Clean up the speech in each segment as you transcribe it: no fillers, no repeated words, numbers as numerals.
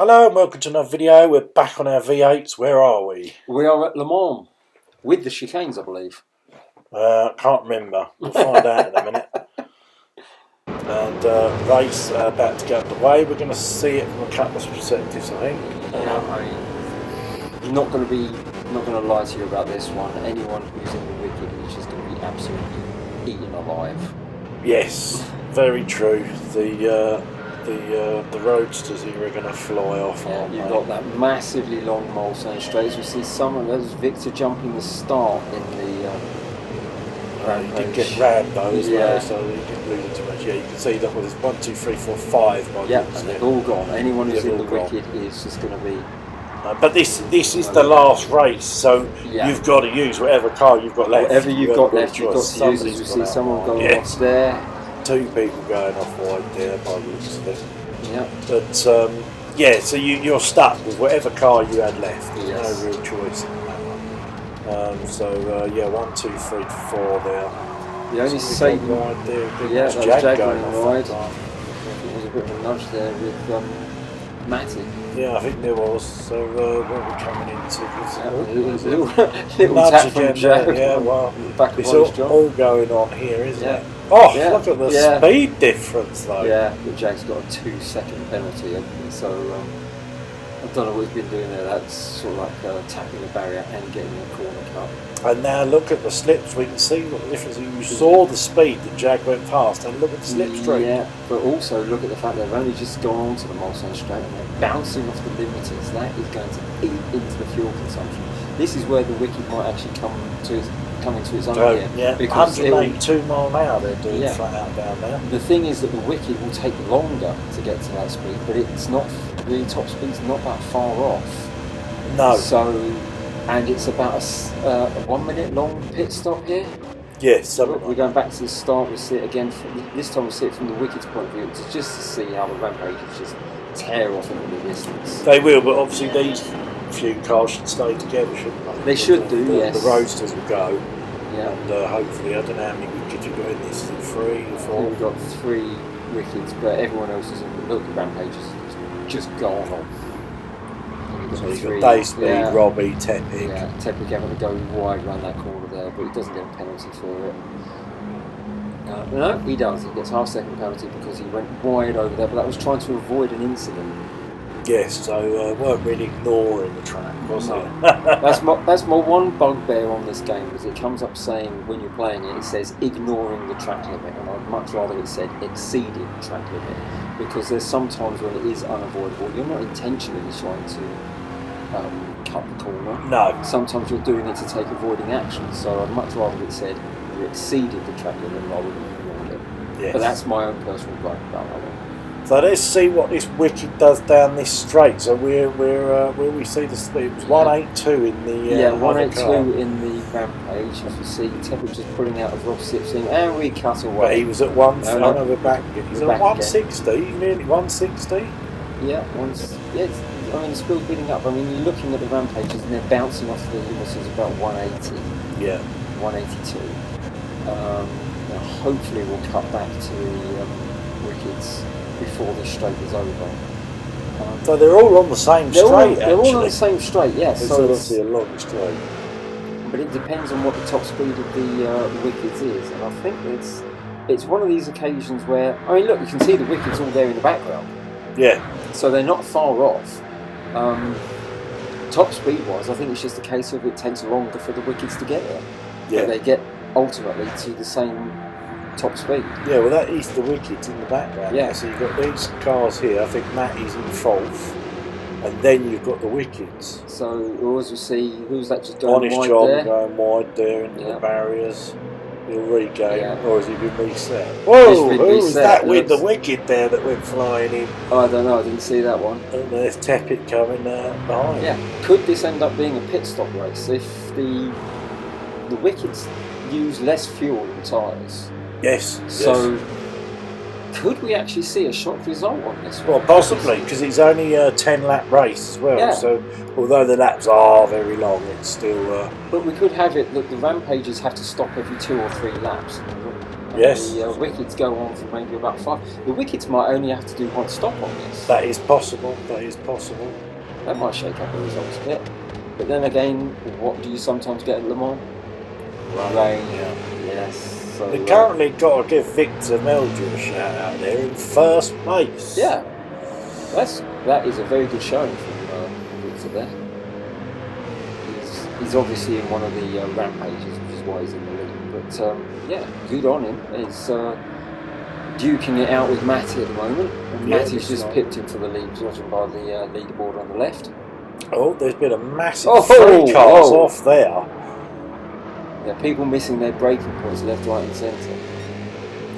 Hello and welcome to another video. We're back on our V8s. Where are we? We are at Le Mans with the chicanes, I believe. Can't remember. We'll find out in a minute. And race about to get underway. We're going to see it from a couple of perspectives, I think. I'm not going to lie to you about this one. Anyone who's in the wicket is just going to be absolutely eaten alive. Yes, very true. The roadsters here are going to fly off. Yeah, you've got that massively long Mulsanne straight. We see some of those Victor jumping the start in the. He did get rammed though as well, so he didn't lose it too much. Yeah, you can see that was 1, 2, 3, 4, 5. Yeah, and they've all gone. Anyone who's in the wicket is just going to be. But this is the last race, so you've got to use whatever car you've got left. Whatever you've got left, you've got to use. As you see someone going off there. 2 people going off wide there by the looks of it. Yeah. But so you're stuck with whatever car you had left. There's no real choice in that one. 1, 2, 3, 4 there. The only saving wide there. That was Jag going wide. There was a bit of a nudge there with Matty. Yeah, I think there was. So what we're coming into is a little tap from Jag. Yeah, well, back it's all going on here, isn't it? Oh, look at the speed difference though. Yeah, but Jag's got a 2-second penalty, so I don't know what he's been doing there. That's sort of like tapping the barrier and getting a corner cut. And now look at the slips. We can see what the difference is. You saw the speed that Jag went past, and look at the slipstream. Yeah, but also look at the fact they've only just gone onto the Mulsanne straight and they're bouncing off the limiters. That is going to eat into the fuel consumption. This is where the wicket might actually come into its own here. Yeah, because 182 mile an hour they're doing flat out down there. The thing is that the wicket will take longer to get to that speed, but it's not, the top speed's not that far off. No. So, and it's about a 1 minute long pit stop here. Yes. We're going back to the start. We see it again. This time we see it from the wicket's point of view, just to see how the rampages just tear off into the distance. They will, but obviously these few cars should stay together, shouldn't they? They should do, yes. The roadsters will go. Yeah. And hopefully, I don't know how many wickets you've got in this. Is it 3 or 4? We've got 3 wickets, but everyone else is in the look. The rampages just gone on. So you've got Day Speed, Robbie, Tepic. Yeah, Tepic having to go wide around that corner there, but he doesn't get a penalty for it. No, he does. He gets a half-second penalty because he went wide over there, but that was trying to avoid an incident. Yes, so weren't really ignoring the track, was it? That's my one bugbear on this game, is it comes up saying when you're playing it, it says ignoring the track limit, and I'd much rather it said exceeding the track limit, because there's sometimes when it is unavoidable. You're not intentionally trying to cut the corner. No. Sometimes you're doing it to take avoiding action, so I'd much rather it said you exceeded the track limit rather than ignored it. Yes. But that's my own personal gripe about that one. So let's see what this wicket does down this straight. So where we see the speed, it was 182 in the 182 in the rampage. As you see, Tepic just pulling out of Rob Sipsing, and we cut away. But he was at 1. No, we're back again. He's at 160, nearly 160. Yeah, I mean, the speed's building up. I mean, you're looking at the rampages and they're bouncing off the limiters about 180. Yeah. 182. Now hopefully we'll cut back to the wickets before this straight is over. So they're all on the same straight, they're all on the same straight, yes. So it's obviously a long straight. But it depends on what the top speed of the wickets is. And I think it's one of these occasions where, I mean, look, you can see the wickets all there in the background. Yeah. So they're not far off. Top speed-wise, I think it's just a case of it takes longer for the wickets to get there. Yeah. But they get ultimately to the same top speed. Yeah, well that is the wickets in the background. Yeah. So you've got these cars here, I think Matty's in 4th, and then you've got the wickets. So as we see, who's that just going Honest wide job there? Going wide there into the barriers. He'll regain, or has he been reset? Whoa, who was that with the wicket there that went flying in? I don't know, I didn't see that one. And there's Tepic coming behind. Yeah, could this end up being a pit stop race if the wickets use less fuel than tyres? Yes. So could we actually see a shock result on this one? Well, possibly, because it's only a 10-lap race as well. Yeah. So although the laps are very long, it's still. But we could have it that the rampages have to stop every 2 or 3 laps. And Yes. the wickets go on for maybe about 5. The wickets might only have to do one stop on this. That is possible. That is possible. That might shake up the results a bit. But then again, what do you sometimes get at Le Mans? Rain. Yeah. Yes. So, We currently got to give Victor Meldrew a shout out there in first place. Yeah. That is a very good showing from Victor there. He's obviously in one of the rampages, which is why he's in the lead. But yeah, good on him. He's duking it out with Matty at the moment. And Yeah, Matty's just pipped him for the lead, judging by the leaderboard on the left. Oh, there's been a massive 3 cars off there. Yeah, people missing their braking points left, right and centre.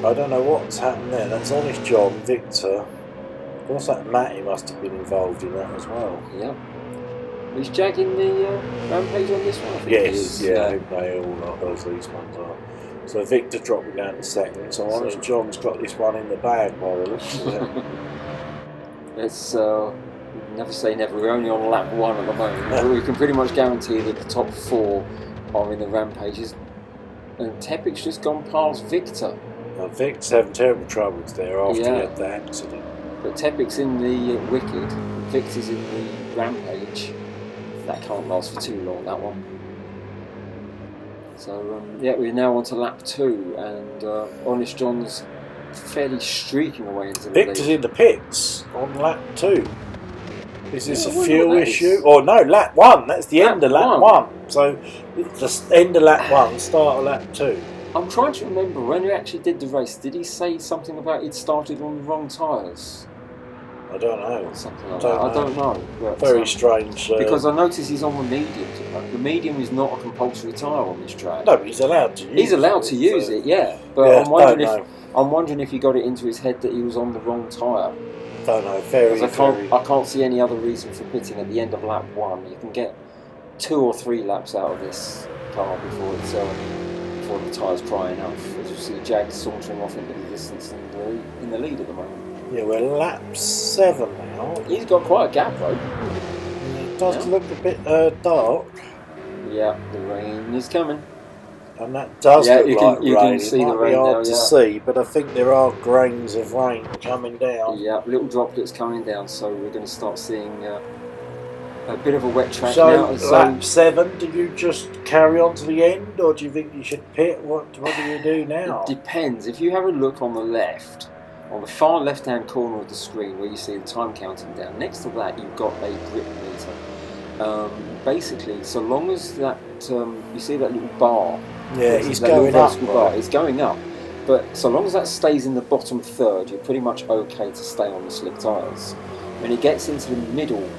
I don't know what's happened there. That's Honest John, Victor. What's that? Matty must have been involved in that as well. Yeah. Is Jag in the rampage on this one? I think Yes, he is. yeah, I think they all are, those these ones are. So Victor dropping down to second, so Honest John's got this one in the bag by the looks of it. It's never say never, we're only on lap 1 at the moment. But we can pretty much guarantee that the top 4 are in the rampages. And Tepic's just gone past Victor. Now, Vic's having terrible troubles there after he Yeah. had the accident. But Tepic's in the wicked, Victor's in the rampage. That can't last for too long, that one. So yeah, we're now on to lap 2, and Honest John's fairly streaking away into the Victor's lead. in the pits on lap 2. Is this Yeah, I a wonder fuel what that issue? is. Or no, lap 1. That's the end of lap 1. 1. So it's the end of lap 1, start of lap 2. I'm trying to remember, when we actually did the race, did he say something about it started on the wrong tyres? I don't know. Or something like that. I don't know. But, Very strange. because I noticed he's on the medium. The medium is not a compulsory tyre on this track. No, but he's allowed to use it. He's allowed to use it, yeah. But Yeah, I'm wondering if he got it into his head that he was on the wrong tyre. Don't know. Very, I can't see any other reason for pitting at the end of lap 1. You can get 2 or 3 laps out of this car before the tyres cry enough. As you see, Jag sauntering off into the distance in the lead at the moment. Yeah, we're lap 7 now. He's got quite a gap though. It does look a bit dark. Yeah, the rain is coming. And that does look like rain. You can see it might the rain be hard now, to yeah. see, but I think there are grains of rain coming down. Yeah, little droplets coming down, so we're going to start seeing a bit of a wet track So, now. lap 7, do you just carry on to the end, or do you think you should pit? What do you do now? It depends. If you have a look on the left, on the far left-hand corner of the screen where you see the time counting down, next to that you've got a grip meter. Basically, so long as that, you see that little bar? Yeah, he's going up. Bar, it's going up. But so long as that stays in the bottom third, you're pretty much okay to stay on the slick tyres. When it gets into the middle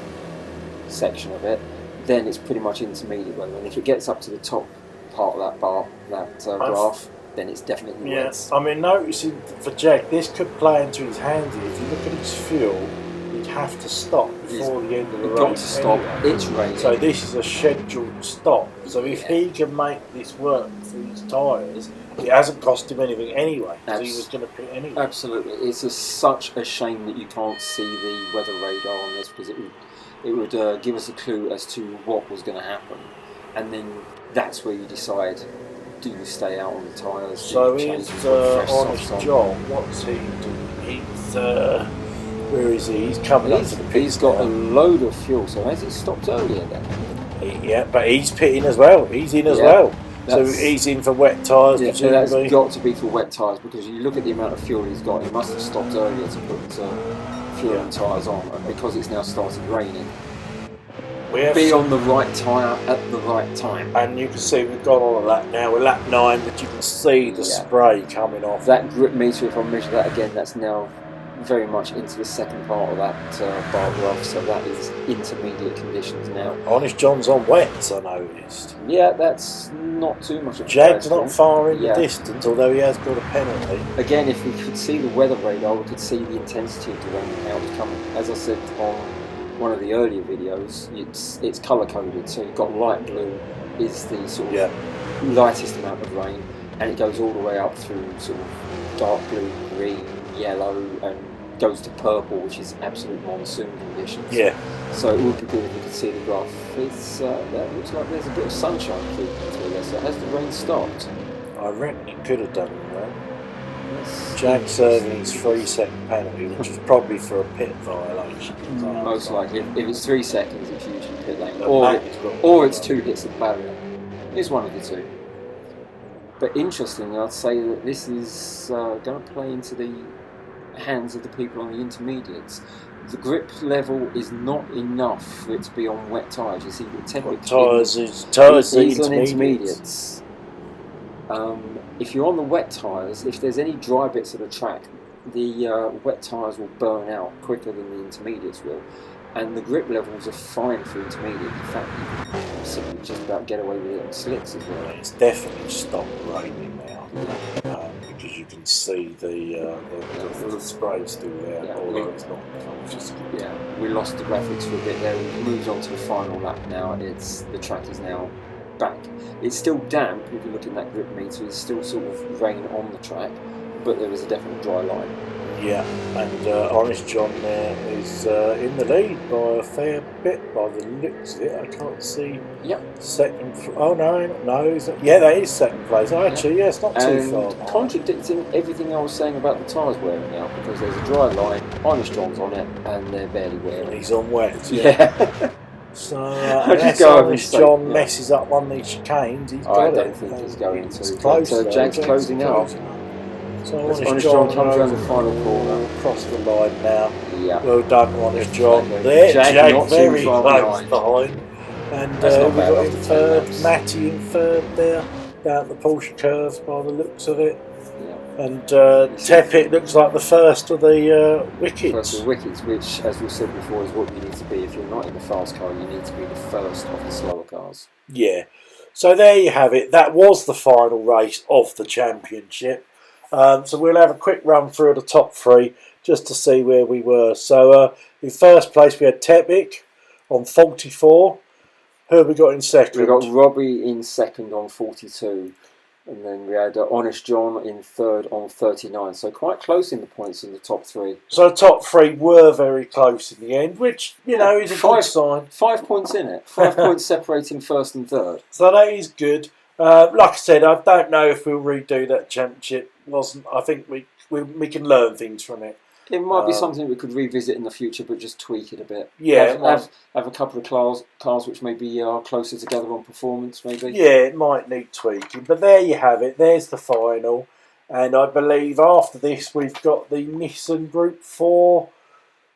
section of it, then it's pretty much intermediate weather. And if it gets up to the top part of that bar, graph, then it's definitely wet. Yes, I mean, noticing for Jack, this could play into his hands. If you look at his fuel, he'd have to stop before the end of the race. Got to stop. Anyway. It's raining. So this is a scheduled stop. So if he can make this work for his tyres, it hasn't cost him anything anyway. So he was going to pit anyway. Absolutely, it's such a shame that you can't see the weather radar on this, because it would give us a clue as to what was going to happen, and then that's where you decide: do you stay out on the tyres? So he's Honest John. What's he doing? He's where is he? He's coming up to the pit. He's got a load of fuel, so has he stopped earlier then? Yeah, but he's pitting as well. He's in as well. So he's in for wet tyres. Yeah, so that's got to be for wet tyres, because you look at the amount of fuel he's got. He must have stopped earlier to put fuel and tyres on, and because it's now started raining, be on the right tyre at the right time. And you can see we've gone on a lap now. We're lap 9, but you can see the spray coming off. That grip meter, if I measure that again, that's now very much into the second part of that bar graph, so that is intermediate conditions now. Honest John's on wets, I noticed. Yeah, that's not too much of a Jag's not far in the distance, although he has got a penalty. Again, if we could see the weather radar, we could see the intensity of the rain and how it's coming. As I said on one of the earlier videos, it's colour coded, so you've got light blue is the sort of lightest amount of rain, and it goes all the way up through sort of dark blue, green, yellow, and goes to purple, which is absolute monsoon conditions. Yeah. So it would be good if you could see the graph. That looks like there's a bit of sunshine creeping through there. So has the rain stopped? I reckon it could have done well. Jack serving his 3-second penalty, which was probably for a pit violation. Most likely. If it's 3 seconds, it's usually pit lane. But Or it's 2 hits of the barrier. It's one of the two. But interestingly, I'd say that this is going to play into the hands of the people on the intermediates. The grip level is not enough for it to be on wet tyres. You see, the tyres is on intermediates. If you're on the wet tyres, if there's any dry bits of the track, the wet tyres will burn out quicker than the intermediates will. And the grip levels are fine for intermediate. In fact, you can simply just about get away with it on slicks as well. It's definitely stopped raining now, because you can see the spray still there, although it's not conscious. Yeah, we lost the graphics for a bit there. We've moved on to the final lap now. The track is now back. It's still damp. If you look at that grip meter, it's still sort of rain on the track, but there is a definite dry line. Yeah, and Honest John there is in the lead by a fair bit by the looks of it. I can't see second. Oh no, he's not. Yeah, that is second place. Oh, actually, yeah, it's not too far. Contradicting everything I was saying about the tyres wearing out, because there's a dry line, Honest John's on it, and they're barely wearing. He's on wet. Yeah. So unless Honest John messes up one of these chicanes, he's got it. I don't think he's going to. It's close, Jack's closing out. So Honest John comes around the final corner, across the line now. Yeah. Well done, Honest John. There, Jack very close behind. And we've got in third, Matty in third there, down the Porsche curves by the looks of it. Yeah. And Tepic looks like the first of the wickets. First of the wickets, which, as we've said before, is what you need to be. If you're not in the fast car, you need to be the first of the slower cars. Yeah. So there you have it. That was the final race of the championship. So we'll have a quick run through the top three just to see where we were. So in first place we had Tepic on 44. Who have we got in second? We got Robbie in second on 42. And then we had Honest John in third on 39. So quite close in the points in the top three. So the top three were very close in the end, which, you know, is a good sign. 5 points in it. 5 points separating first and third. So that is good. Like I said, I don't know if we'll redo that championship. I think we can learn things from it. It might be something we could revisit in the future, but just tweak it a bit. Yeah, have a couple of cars which maybe are closer together on performance, maybe. Yeah, it might need tweaking, but there you have it. There's the final, and I believe after this we've got the Nissan Group 4.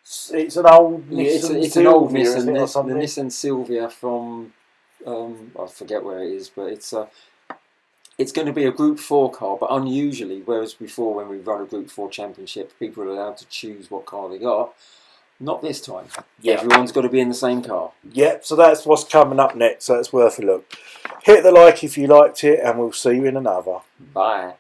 It's an old Nissan. It's an old Nissan. The Nissan Silvia from I forget where it is, but it's going to be a Group 4 car, but unusually, whereas before when we run a Group 4 championship, people are allowed to choose what car they got. Not this time. Yeah. Everyone's got to be in the same car. Yep, so that's what's coming up next, so it's worth a look. Hit the like if you liked it, and we'll see you in another. Bye.